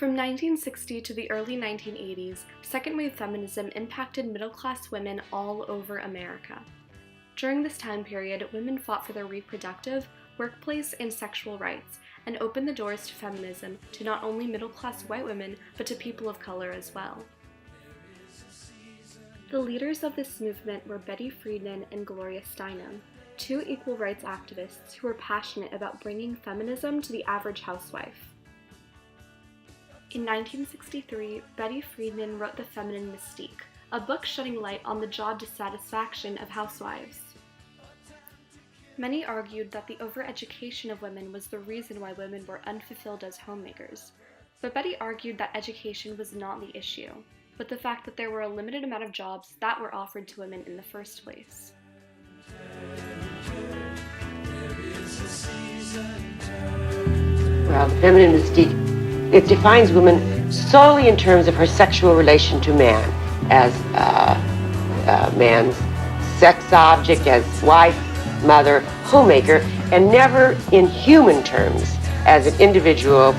From 1960 to the early 1980s, second-wave feminism impacted middle-class women all over America. During this time period, women fought for their reproductive, workplace, and sexual rights, and opened the doors to feminism to not only middle-class white women, but to people of color as well. The leaders of this movement were Betty Friedan and Gloria Steinem, two equal rights activists who were passionate about bringing feminism to the average housewife. In 1963, Betty Friedan wrote The Feminine Mystique, a book shedding light on the job dissatisfaction of housewives. Many argued that the overeducation of women was the reason why women were unfulfilled as homemakers, but Betty argued that education was not the issue, but the fact that there were a limited amount of jobs that were offered to women in the first place. Well, the feminine mystique, it defines woman solely in terms of her sexual relation to man, as man's sex object, as wife, mother, homemaker, and never in human terms as an individual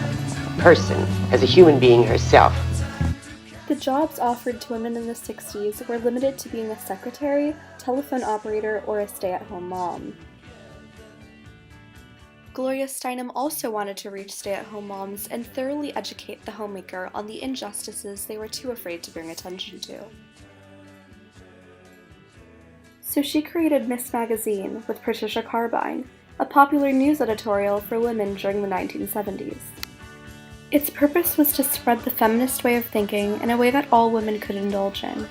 person, as a human being herself. The jobs offered to women in the 60s were limited to being a secretary, telephone operator, or a stay-at-home mom. Gloria Steinem also wanted to reach stay-at-home moms and thoroughly educate the homemaker on the injustices they were too afraid to bring attention to. So she created Miss Magazine with Patricia Carbine, a popular news editorial for women during the 1970s. Its purpose was to spread the feminist way of thinking in a way that all women could indulge in.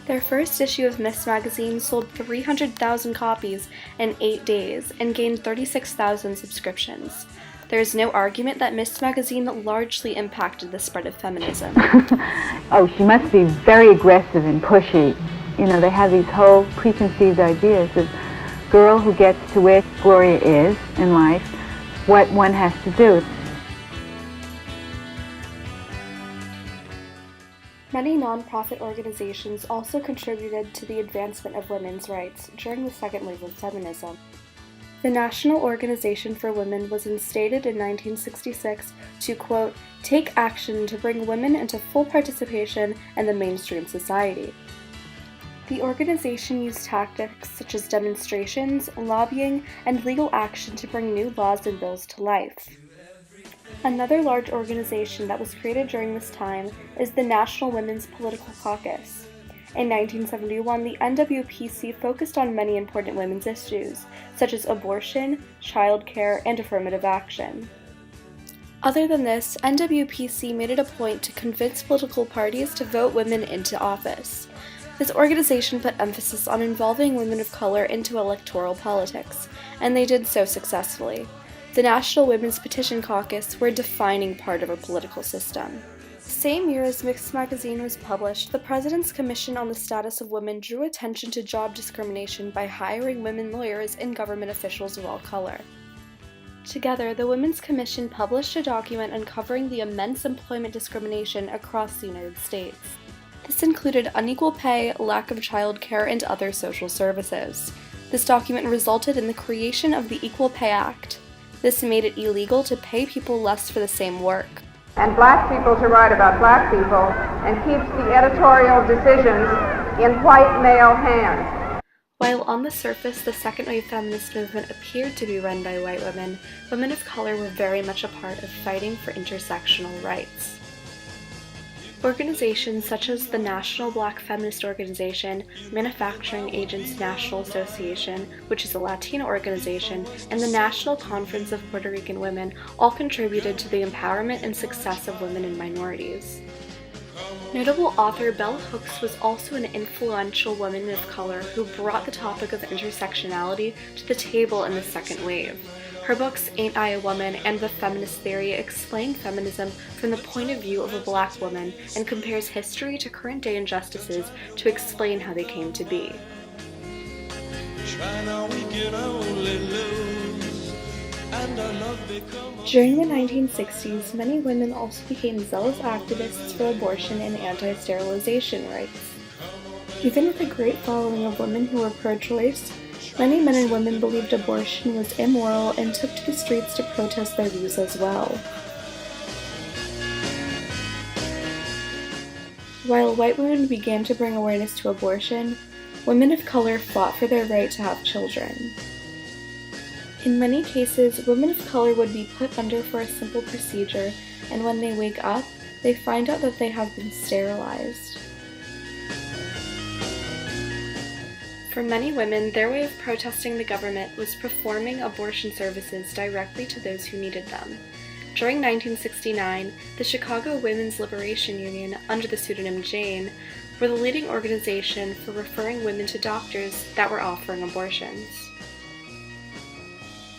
Their first issue of Miss Magazine sold 300,000 copies in 8 days and gained 36,000 subscriptions. There is no argument that Miss Magazine largely impacted the spread of feminism. Oh, she must be very aggressive and pushy. You know, they have these whole preconceived ideas of girl who gets to where Gloria is in life, what one has to do. Many nonprofit organizations also contributed to the advancement of women's rights during the second wave of feminism. The National Organization for Women was instated in 1966 to, quote, take action to bring women into full participation in the mainstream society. The organization used tactics such as demonstrations, lobbying, and legal action to bring new laws and bills to life. Another large organization that was created during this time is the National Women's Political Caucus. In 1971, the NWPC focused on many important women's issues, such as abortion, childcare, and affirmative action. Other than this, NWPC made it a point to convince political parties to vote women into office. This organization put emphasis on involving women of color into electoral politics, and they did so successfully. The National Women's Petition Caucus were a defining part of our political system. The same year as Miss Magazine was published, the President's Commission on the Status of Women drew attention to job discrimination by hiring women lawyers and government officials of all color. Together, the Women's Commission published a document uncovering the immense employment discrimination across the United States. This included unequal pay, lack of childcare, and other social services. This document resulted in the creation of the Equal Pay Act. This made it illegal to pay people less for the same work. And black people to write about black people, and keeps the editorial decisions in white male hands. While on the surface the second-wave feminist movement appeared to be run by white women, women of color were very much a part of fighting for intersectional rights. Organizations such as the National Black Feminist Organization, Manufacturing Agents National Association, which is a Latino organization, and the National Conference of Puerto Rican Women all contributed to the empowerment and success of women and minorities. Notable author Bell Hooks was also an influential woman of color who brought the topic of intersectionality to the table in the second wave. Her books, Ain't I a Woman and The Feminist Theory, explain feminism from the point of view of a black woman and compares history to current-day injustices to explain how they came to be. During the 1960s, many women also became zealous activists for abortion and anti-sterilization rights. Even with a great following of women who were pro-choice, many men and women believed abortion was immoral and took to the streets to protest their views as well. While white women began to bring awareness to abortion, women of color fought for their right to have children. In many cases, women of color would be put under for a simple procedure, and when they wake up, they find out that they have been sterilized. For many women, their way of protesting the government was performing abortion services directly to those who needed them. During 1969, the Chicago Women's Liberation Union, under the pseudonym Jane, were the leading organization for referring women to doctors that were offering abortions.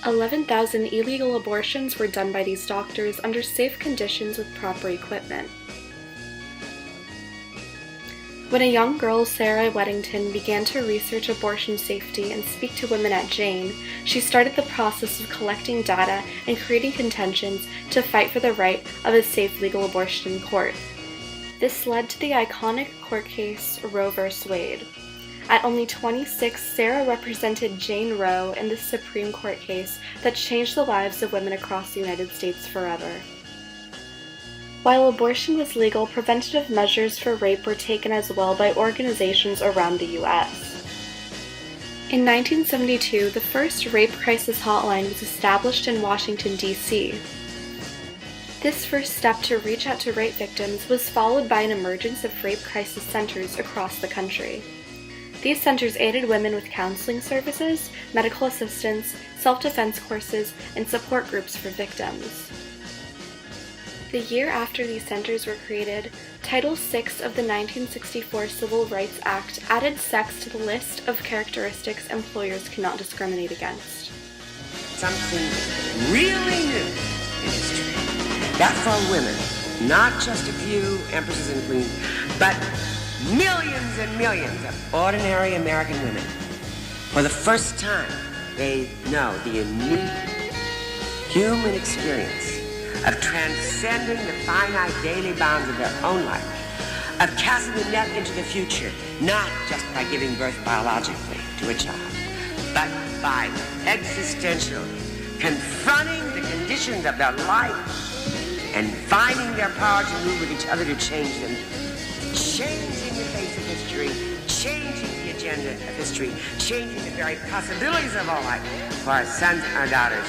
11,000 illegal abortions were done by these doctors under safe conditions with proper equipment. When a young girl, Sarah Weddington, began to research abortion safety and speak to women at Jane, she started the process of collecting data and creating contentions to fight for the right of a safe legal abortion in court. This led to the iconic court case Roe v. Wade. At only 26, Sarah represented Jane Roe in this Supreme Court case that changed the lives of women across the United States forever. While abortion was legal, preventative measures for rape were taken as well by organizations around the U.S. In 1972, the first rape crisis hotline was established in Washington, D.C. This first step to reach out to rape victims was followed by an emergence of rape crisis centers across the country. These centers aided women with counseling services, medical assistance, self-defense courses, and support groups for victims. The year after these centers were created, Title VI of the 1964 Civil Rights Act added sex to the list of characteristics employers cannot discriminate against. Something really new in history. That for women, not just a few empresses and queens, but millions and millions of ordinary American women. For the first time, they know the unique human experience of transcending the finite daily bounds of their own life, of casting the net into the future, not just by giving birth biologically to a child, but by existentially confronting the conditions of their life and finding their power to move with each other to change them, changing the face of history, changing the agenda of history, changing the very possibilities of our life for our sons and our daughters.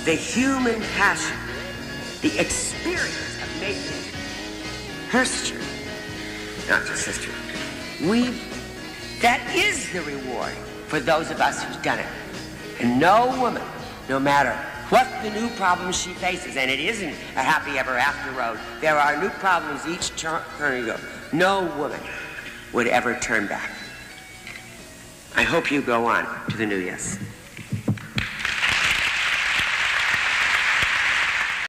The human passion, the experience of making history, not just history. That is the reward for those of us who've done it. And no woman, no matter what the new problems she faces, and it isn't a happy ever after road, there are new problems each turn you go. No woman would ever turn back. I hope you go on to the new yes.